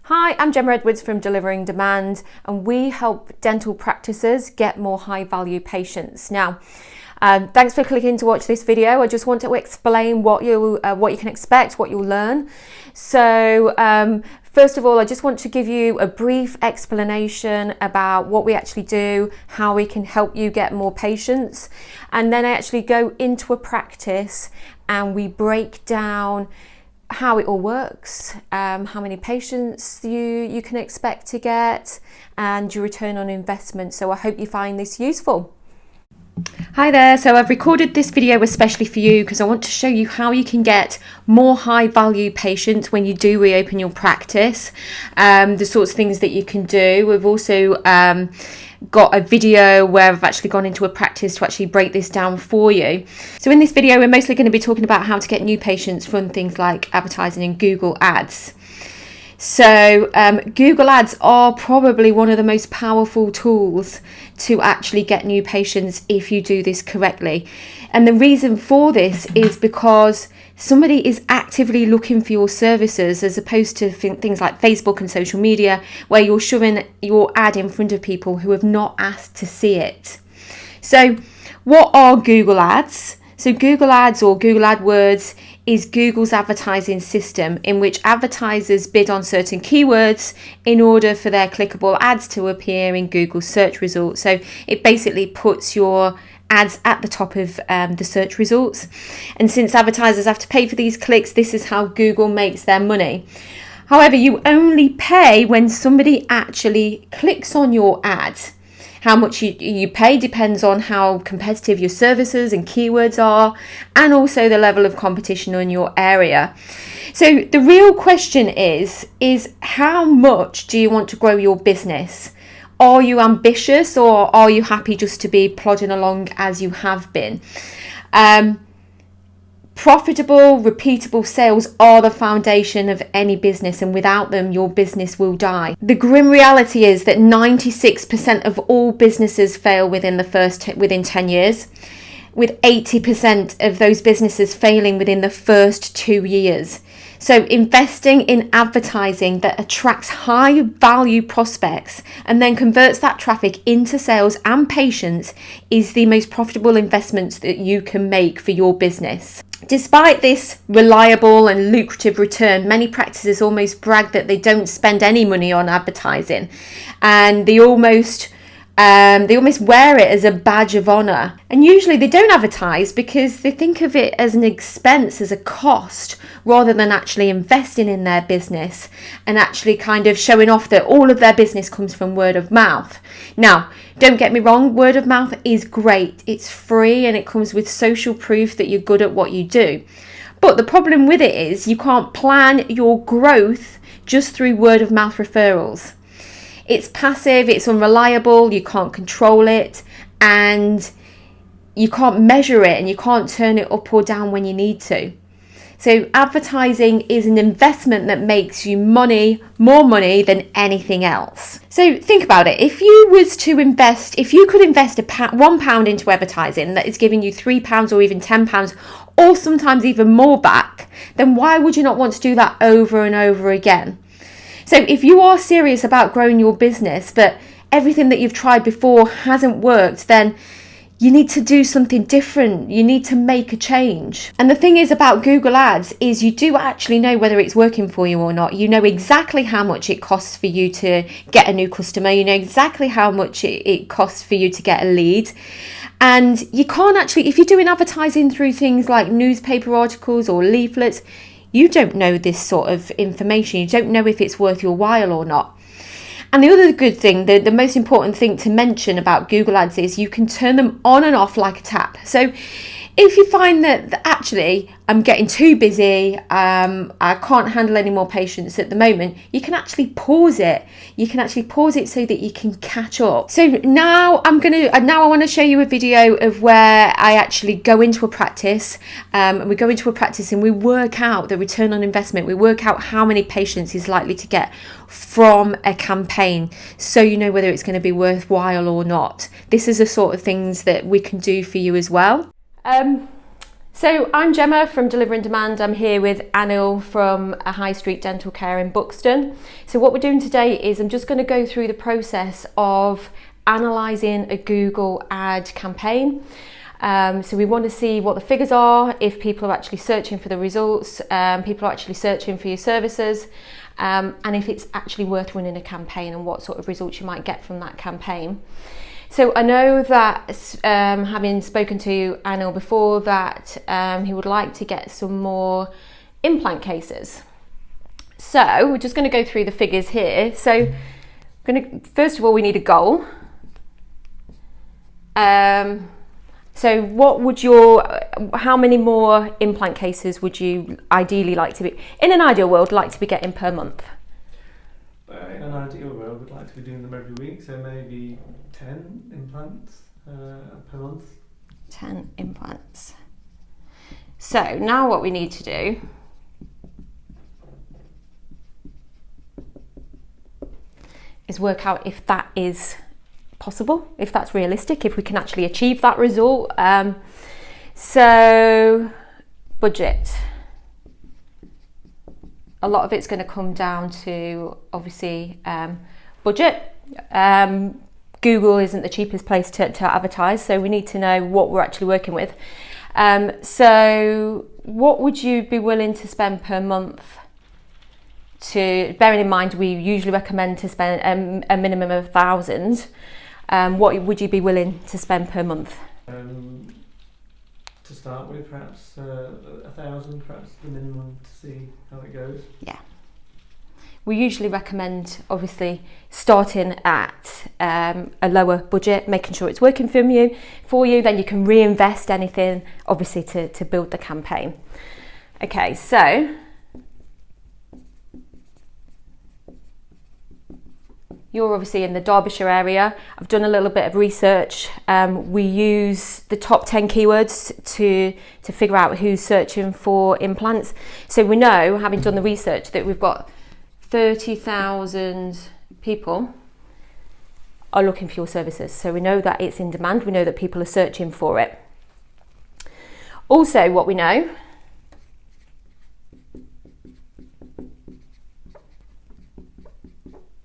Hi, I'm Gemma Edwards from Delivering Demand, and we help dental practices get more high-value patients. Now, thanks for clicking to watch this video. I just want to explain what you can expect, what you'll learn. So, first of all, I just want to give you a brief explanation about what we actually do, how we can help you get more patients, and then I actually go into a practice and we break down how it all works, how many patients you can expect to get, and your return on investment. So I hope you find this useful. Hi there, so I've recorded this video especially for you because I want to show you how you can get more high value patients when you do reopen your practice, the sorts of things that you can do. We've also got a video where I've actually gone into a practice to actually break this down for you. So in this video we're mostly going to be talking about how to get new patients from things like advertising in Google Ads. So Google Ads are probably one of the most powerful tools to actually get new patients if you do this correctly. And the reason for this is because somebody is actively looking for your services, as opposed to things like Facebook and social media where you're shoving your ad in front of people who have not asked to see it. So what are Google Ads? So Google Ads, or Google AdWords, is Google's advertising system in which advertisers bid on certain keywords in order for their clickable ads to appear in Google search results. So it basically puts your ads at the top of the search results. And since advertisers have to pay for these clicks, this is how Google makes their money. However, you only pay when somebody actually clicks on your ad. How much you pay depends on how competitive your services and keywords are, and also the level of competition in your area. So the real question is how much do you want to grow your business? Are you ambitious, or are you happy just to be plodding along as you have been? Profitable, repeatable sales are the foundation of any business, and without them, your business will die. The grim reality is that 96% of all businesses fail within 10 years, with 80% of those businesses failing within the first 2 years. So investing in advertising that attracts high value prospects and then converts that traffic into sales and patients is the most profitable investments that you can make for your business. Despite this reliable and lucrative return, many practices almost brag that they don't spend any money on advertising, and they almost wear it as a badge of honor. And usually they don't advertise because they think of it as an expense, as a cost, rather than actually investing in their business and actually kind of showing off that all of their business comes from word of mouth. Now, don't get me wrong, word of mouth is great. It's free and it comes with social proof that you're good at what you do. But the problem with it is you can't plan your growth just through word of mouth referrals. It's passive, it's unreliable, you can't control it, and you can't measure it, and you can't turn it up or down when you need to. So advertising is an investment that makes you money, more money than anything else. So think about it. If you could invest £1 into advertising that is giving you £3 or even £10 or sometimes even more back, then why would you not want to do that over and over again? So if you are serious about growing your business, but everything that you've tried before hasn't worked, then you need to do something different. You need to make a change. And the thing is about Google Ads is you do actually know whether it's working for you or not. You know exactly how much it costs for you to get a new customer. You know exactly how much it costs for you to get a lead. And you can't actually, if you're doing advertising through things like newspaper articles or leaflets, you don't know this sort of information. You don't know if it's worth your while or not. And the other good thing, the most important thing to mention about Google Ads is you can turn them on and off like a tap. So if you find that actually I'm getting too busy, I can't handle any more patients at the moment, you can actually pause it. You can actually pause it so that you can catch up. So now I want to show you a video of where I actually go into a practice. We go into a practice and we work out the return on investment. We work out how many patients he's likely to get from a campaign, so you know whether it's going to be worthwhile or not. This is the sort of things that we can do for you as well. So I'm Gemma from Deliver in Demand. I'm here with Anil from a high street dental care in Buxton. So what we're doing today is I'm just going to go through the process of analysing a Google ad campaign. So we want to see what the figures are, if people are actually searching for the results, people are actually searching for your services, and if it's actually worth running a campaign and what sort of results you might get from that campaign. So I know that having spoken to Anil before that he would like to get some more implant cases. So we're just going to go through the figures here. So first of all, we need a goal. So how many more implant cases would you ideally like to be, in an ideal world, like to be getting per month? In an ideal world, we'd like to be doing them every week, so maybe 10 implants per month. 10 implants. So now what we need to do is work out if that is possible, if that's realistic, if we can actually achieve that result. So budget. A lot of it's going to come down to obviously budget. Google isn't the cheapest place to advertise, so we need to know what we're actually working with. So what would you be willing to spend per month? Bearing in mind we usually recommend to spend a minimum of £1,000. What would you be willing to spend per month? To start with, perhaps 1,000, perhaps the minimum, to see how it goes. Yeah. We usually recommend, obviously, starting at a lower budget, making sure it's working for you. Then you can reinvest anything, obviously, to build the campaign. Okay, so you're obviously in the Derbyshire area. I've done a little bit of research. We use the top 10 keywords to figure out who's searching for implants. So we know, having done the research, that we've got 30,000 people are looking for your services. So we know that it's in demand. We know that people are searching for it. Also, what we know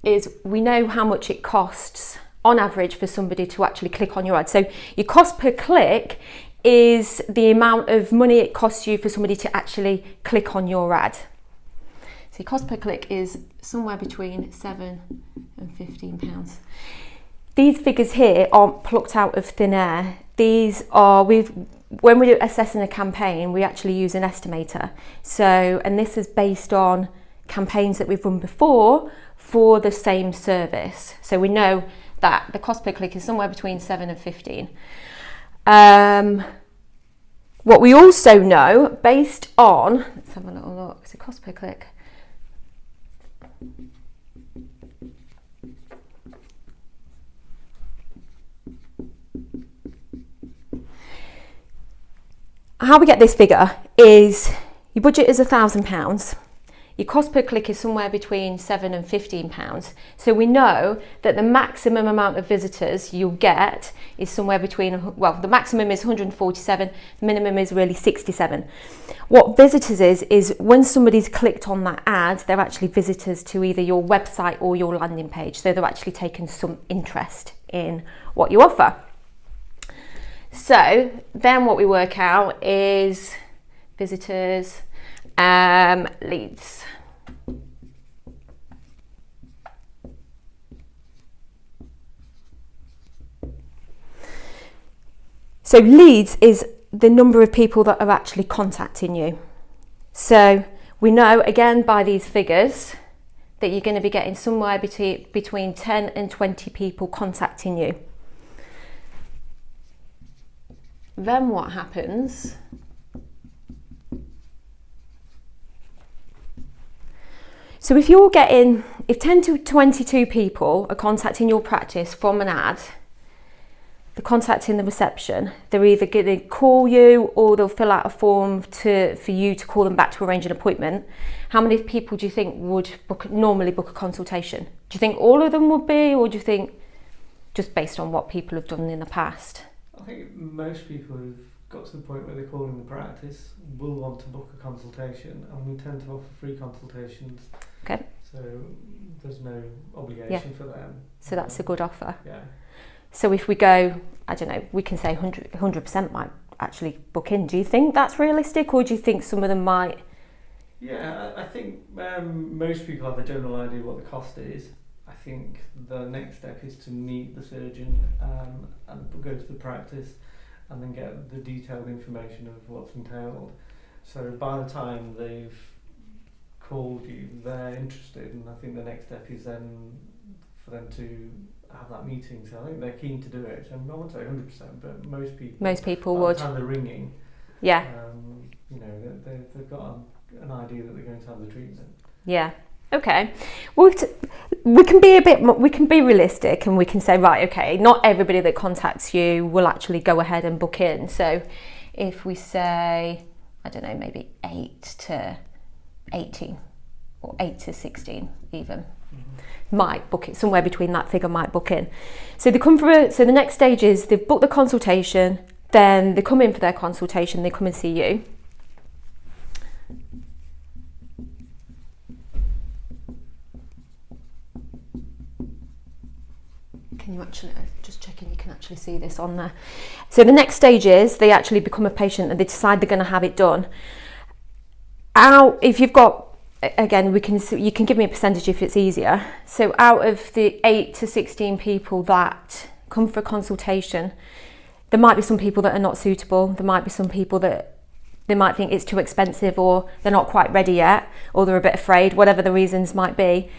is we know how much it costs on average for somebody to actually click on your ad. So your cost per click is the amount of money it costs you for somebody to actually click on your ad. So your cost per click is somewhere between £7 and £15. These figures here aren't plucked out of thin air. These are, when we're assessing a campaign, we actually use an estimator. So, and this is based on campaigns that we've run before for the same service. So we know that the cost per click is somewhere between 7 and 15. What we also know, based on, let's have a little look, so cost per click. How we get this figure is your budget is £1,000. Your cost per click is somewhere between £7 and £15. So we know that the maximum amount of visitors you'll get is somewhere between, well, the maximum is 147, the minimum is really 67. What visitors is when somebody's clicked on that ad, they're actually visitors to either your website or your landing page. So they're actually taking some interest in what you offer. So then what we work out is visitors, leads. So leads is the number of people that are actually contacting you. So we know, again, by these figures, that you're going to be getting somewhere between 10 and 20 people contacting you. Then what happens? So if 10 to 22 people are contacting your practice from an ad, they're contacting the reception, they're either going to call you or they'll fill out a form for you to call them back to arrange an appointment. How many people do you think would normally book a consultation? Do you think all of them would be, or do you think just based on what people have done in the past? I think most people who've got to the point where they call in the practice will want to book a consultation, and we tend to offer free consultations. Okay. So there's no obligation for them. So that's a good offer. Yeah. So if we go, I don't know, we can say 100% might actually book in. Do you think that's realistic, or do you think some of them might? Yeah, I think most people have a general idea what the cost is. I think the next step is to meet the surgeon and go to the practice and then get the detailed information of what's entailed. So by the time they've called you, they're interested, and I think the next step is then for them to have that meeting. So I think they're keen to do it. And I won't say 100%, but most people would. By the time they're ringing, yeah, they've got an idea that they're going to have the treatment. Yeah. Okay. Well, we can be realistic, and we can say, right, okay, not everybody that contacts you will actually go ahead and book in. So if we say, I don't know, maybe 8 to 18 or 8 to 16 even, might book it, somewhere between that figure might book in. So they come so the next stage is they've booked the consultation, then they come in for their consultation, they come and see you. Can you actually, just checking you can actually see this on there. So the next stage is they actually become a patient and they decide they're going to have it done. If you've got, again, you can give me a percentage if it's easier. So out of the 8 to 16 people that come for a consultation, there might be some people that are not suitable. There might be some people that they might think it's too expensive, or they're not quite ready yet, or they're a bit afraid, whatever the reasons might be.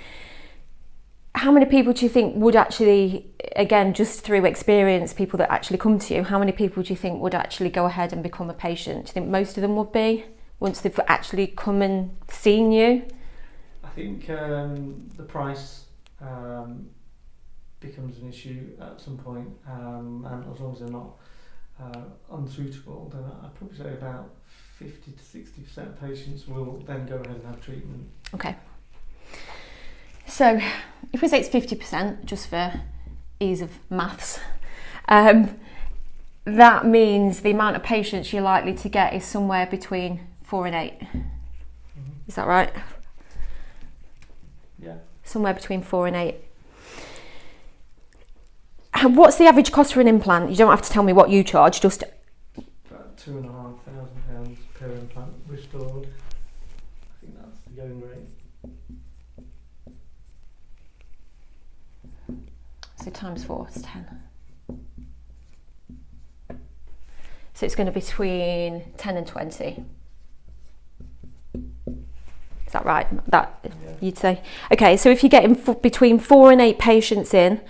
How many people do you think would actually, again, just through experience, people that actually come to you, how many people do you think would actually go ahead and become a patient? Do you think most of them would be, once they've actually come and seen you? I think the price becomes an issue at some point, and as long as they're not unsuitable, then I'd probably say about 50 to 60% of patients will then go ahead and have treatment. Okay. So if we say it's 50%, just for ease of maths, that means the amount of patients you're likely to get is somewhere between 4 and 8. Mm-hmm. Is that right? Yeah. Somewhere between 4 and 8. What's the average cost for an implant? You don't have to tell me what you charge, just... About £2,500 per implant restored. I think that's the going rate. So times 4 is 10. So it's going to be between 10 and 20. Is that right? That yeah. You'd say? Okay, so if you're getting between 4 and 8 patients in,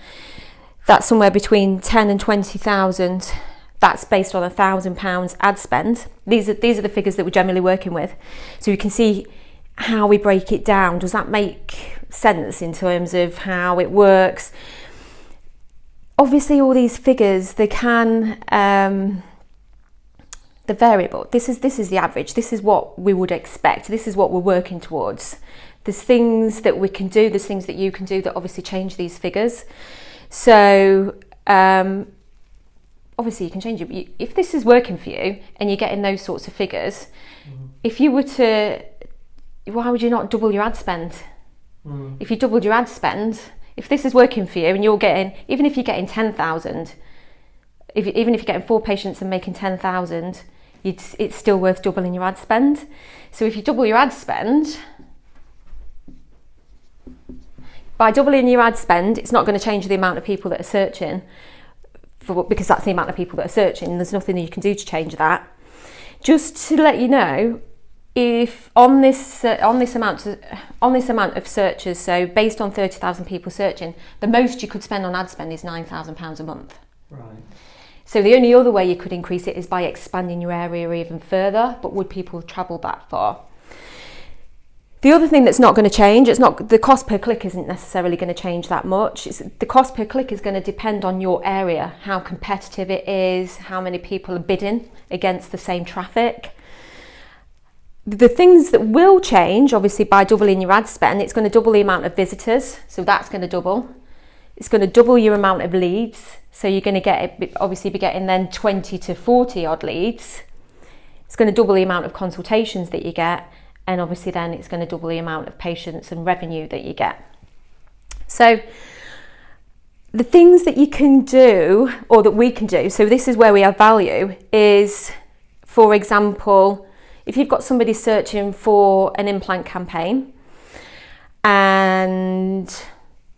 that's somewhere between 10 and 20,000. That's based on £1,000 ad spend. These are the figures that we're generally working with. So you can see how we break it down. Does that make sense in terms of how it works? Obviously, all these figures, they can, they're variable. This is the average. This is what we would expect. This is what we're working towards. There's things that we can do, there's things that you can do that obviously change these figures. So, obviously you can change it. If this is working for you and you're getting those sorts of figures, if you were to, why would you not double your ad spend? If you doubled your ad spend, if this is working for you and you're getting, even if you're getting 10,000, even if you're getting 4 patients and making 10,000, it's still worth doubling your ad spend. So if you double your ad spend, by doubling your ad spend, it's not going to change the amount of people that are searching, because that's the amount of people that are searching. There's nothing that you can do to change that. Just to let you know, if on this amount of searches, so based on 30,000 people searching, the most you could spend on ad spend is £9,000 a month. Right. So the only other way you could increase it is by expanding your area even further. But would people travel that far? The other thing that's not going to change, the cost per click isn't necessarily going to change that much. The cost per click is going to depend on your area, how competitive it is, how many people are bidding against the same traffic. The things that will change, obviously, by doubling your ad spend, it's going to double the amount of visitors, so that's going to double. It's going to double your amount of leads. So you're going to obviously be getting then 20 to 40 odd leads. It's going to double the amount of consultations that you get. And obviously then it's going to double the amount of patients and revenue that you get. So the things that you can do, or that we can do, so this is where we add value, is, for example, if you've got somebody searching for an implant campaign and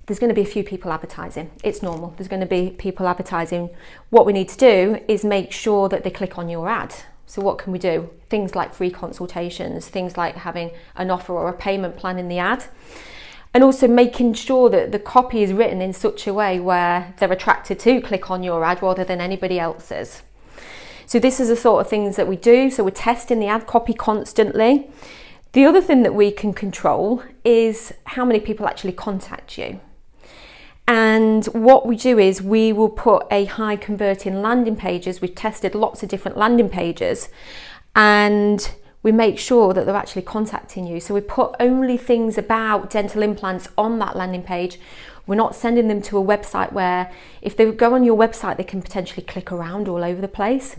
there's going to be a few people advertising. It's normal. There's going to be people advertising. What we need to do is make sure that they click on your ad. So what can we do? Things like free consultations, things like having an offer or a payment plan in the ad. And also making sure that the copy is written in such a way where they're attracted to click on your ad rather than anybody else's. So this is the sort of things that we do. So we're testing the ad copy constantly. The other thing that we can control is how many people actually contact you. And what we do is we will put a high converting landing pages. We've tested lots of different landing pages and we make sure that they're actually contacting you. So we put only things about dental implants on that landing page. We're not sending them to a website where if they go on your website, they can potentially click around all over the place.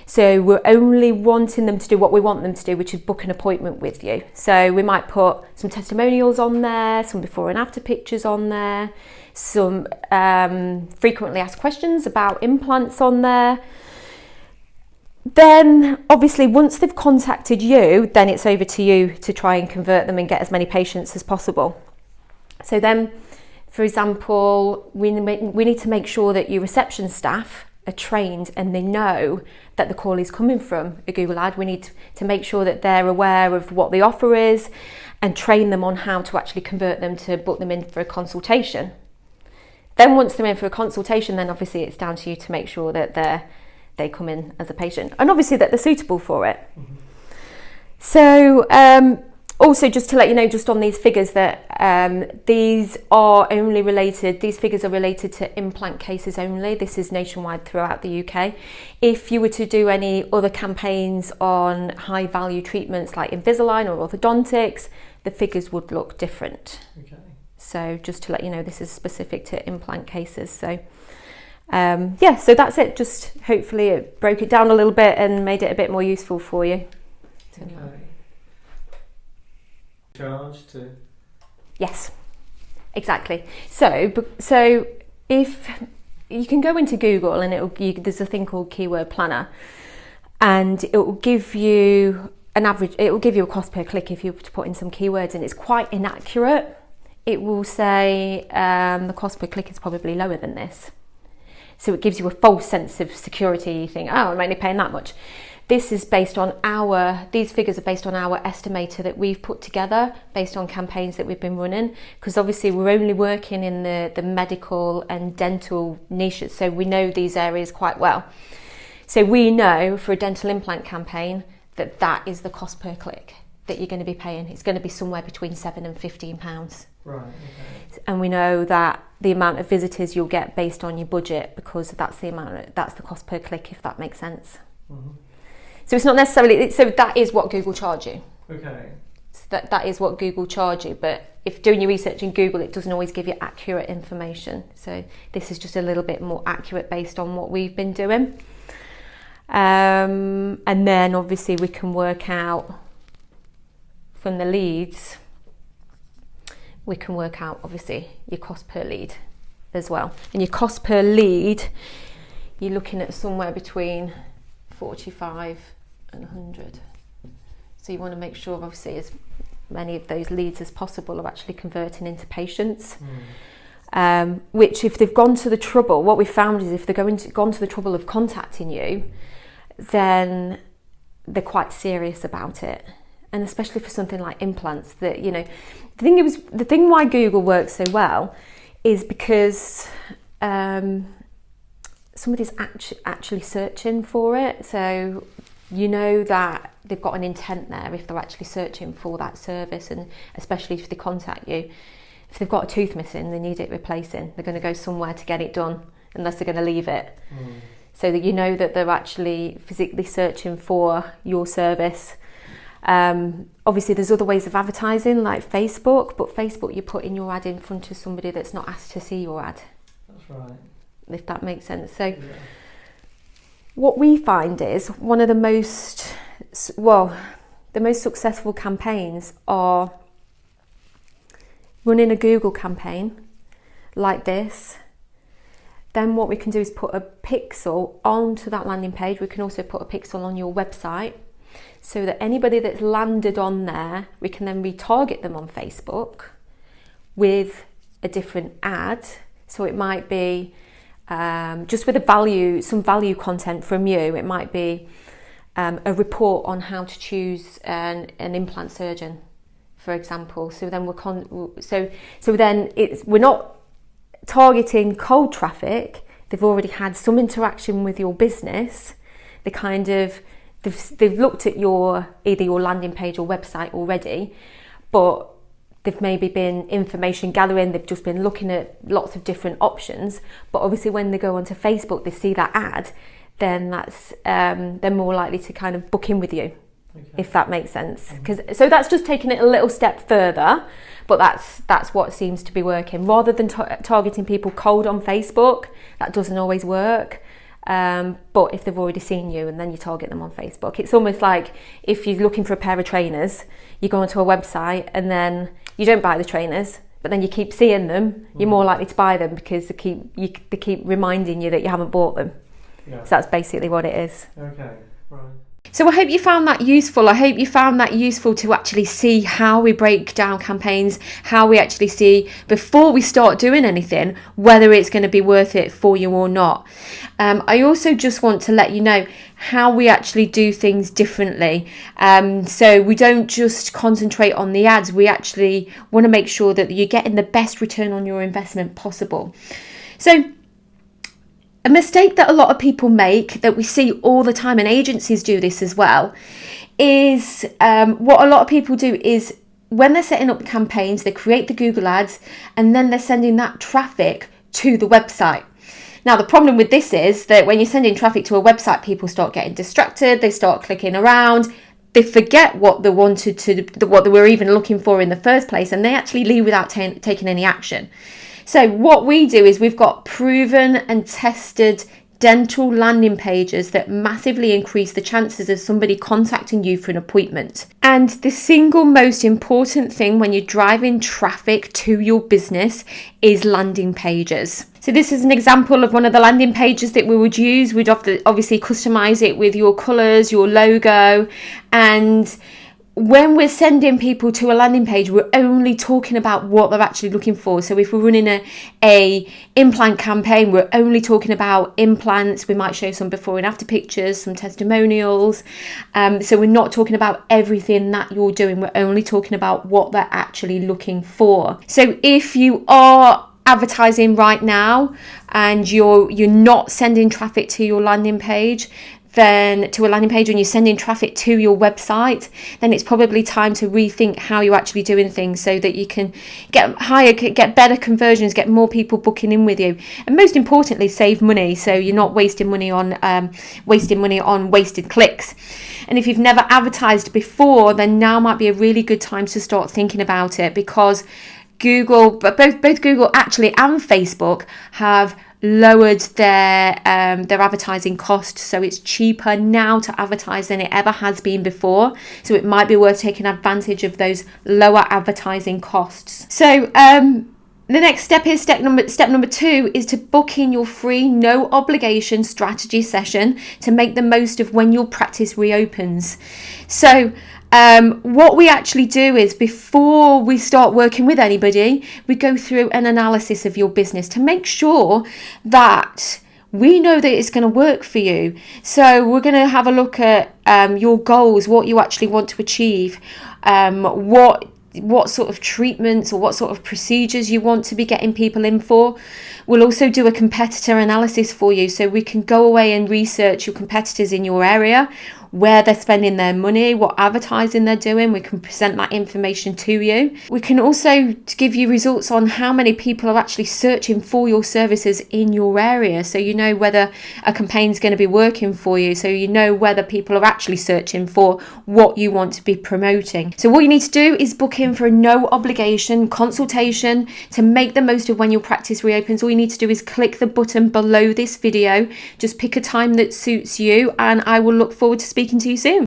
So we're only wanting them to do what we want them to do, which is book an appointment with you. So we might put some testimonials on there, some before and after pictures on there, some frequently asked questions about implants on there. Then obviously once they've contacted you, then it's over to you to try and convert them and get as many patients as possible. So then, for example, we need to make sure that your reception staff are trained and they know that the call is coming from a Google ad. We need to make sure that they're aware of what the offer is and train them on how to actually convert them to book them in for a consultation. Then once they're in for a consultation, then obviously it's down to you to make sure that they come in as a patient and obviously that they're suitable for it. So also just to let you know, just on these figures, that these figures are related to implant cases only. This is nationwide throughout the UK. If you were to do any other campaigns on high value treatments like Invisalign or orthodontics, the figures would look different. Okay. So just to let you know, this is specific to implant cases. So so that's it. Just hopefully it broke it down a little bit and made it a bit more useful for you. Okay. Charge to? Yes, exactly. So if you can go into Google and there's a thing called Keyword Planner, and it will give you an average. It will give you a cost per click if you were to put in some keywords, and it's quite inaccurate. It will say the cost per click is probably lower than this. So it gives you a false sense of security. You think, oh, I'm only paying that much. This is based on these figures are based on our estimator that we've put together based on campaigns that we've been running, because obviously we're only working in the medical and dental niches, so we know these areas quite well. So we know for a dental implant campaign that is the cost per click that you're going to be paying. It's going to be somewhere between £7 and £15. Right. Okay. And we know that the amount of visitors you'll get based on your budget, because that's the cost per click, if that makes sense. Mm-hmm. So it's not necessarily, so that is what Google charge you. Okay. So that is what Google charge you, but if doing your research in Google, it doesn't always give you accurate information. So this is just a little bit more accurate based on what we've been doing. And then obviously we can work out from the leads, we can work out obviously your cost per lead as well. And your cost per lead, you're looking at somewhere between 45 and 100. So you want to make sure obviously as many of those leads as possible are actually converting into patients. Which if they've gone to the trouble, what we've found is if they've gone to the trouble of contacting you, then they're quite serious about it. And especially for something like implants, that, you know, the thing why Google works so well is because somebody's actually searching for it. So you know that they've got an intent there if they're actually searching for that service, and especially if they contact you. If they've got a tooth missing, they need it replacing, they're going to go somewhere to get it done unless they're going to leave it. So that you know that they're actually physically searching for your service. Obviously there's other ways of advertising like Facebook, but Facebook, you put in your ad in front of somebody that's not asked to see your ad. Right. if that makes sense. So Yeah. what we find is one of the most successful campaigns are running a Google campaign like this. Then what we can do is put a pixel onto that landing page. We can also put a pixel on your website so that anybody that's landed on there, we can then retarget them on Facebook with a different ad. So it might be just with some value content from you. It might be a report on how to choose an implant surgeon, for example. So then we're not targeting cold traffic. They've already had some interaction with your business. They've looked at either your landing page or website already, but they've maybe been information gathering. They've just been looking at lots of different options. But obviously, when they go onto Facebook, they see that ad, then they're more likely to kind of book in with you, if that makes sense. So that's just taking it a little step further. But that's what seems to be working. Rather than targeting people cold on Facebook, that doesn't always work. But if they've already seen you and then you target them on Facebook, it's almost like if you're looking for a pair of trainers, you go onto a website and then you don't buy the trainers, but then you keep seeing them, you're more likely to buy them because they keep reminding you that you haven't bought them. Yeah. So that's basically what it is. Okay, right. So I hope you found that useful. I hope you found that useful to actually see how we break down campaigns, how we actually see before we start doing anything, whether it's going to be worth it for you or not. I also just want to let you know how we actually do things differently. So we don't just concentrate on the ads. We actually want to make sure that you're getting the best return on your investment possible. So a mistake that a lot of people make, that we see all the time, and agencies do this as well, is what a lot of people do is when they're setting up campaigns, they create the Google ads and then they're sending that traffic to the website. Now, the problem with this is that when you're sending traffic to a website, people start getting distracted, they start clicking around, they forget what they what they were even looking for in the first place, and they actually leave without taking any action. So what we do is we've got proven and tested dental landing pages that massively increase the chances of somebody contacting you for an appointment. And the single most important thing when you're driving traffic to your business is landing pages. So this is an example of one of the landing pages that we would use. We'd obviously customize it with your colors, your logo, and when we're sending people to a landing page, we're only talking about what they're actually looking for. So if we're running a implant campaign, we're only talking about implants. We might show some before and after pictures, some testimonials. So we're not talking about everything that you're doing. We're only talking about what they're actually looking for. So if you are advertising right now and you're not sending traffic to your landing page, then to a landing page, when you're sending traffic to your website, then it's probably time to rethink how you're actually doing things so that you can get better conversions, get more people booking in with you, and most importantly, save money. So you're not wasting money on wasted clicks. And if you've never advertised before, then now might be a really good time to start thinking about it, because both Google actually and Facebook have lowered their advertising costs, so it's cheaper now to advertise than it ever has been before. So it might be worth taking advantage of those lower advertising costs. So the next step is step number 2 is to book in your free no obligation strategy session to make the most of when your practice reopens. So what we actually do is, before we start working with anybody, we go through an analysis of your business to make sure that we know that it's going to work for you. So we're going to have a look at your goals, what you actually want to achieve, what sort of treatments or what sort of procedures you want to be getting people in for. We'll also do a competitor analysis for you, so we can go away and research your competitors in your area. where they're spending their money, what advertising they're doing. We can present that information to you. We can also give you results on how many people are actually searching for your services in your area, so you know whether a campaign is going to be working for you, so you know whether people are actually searching for what you want to be promoting. So what you need to do is book in for a no obligation consultation to make the most of when your practice reopens. All you need to do is click the button below this video. Just pick a time that suits you, and I will look forward to speaking to you soon.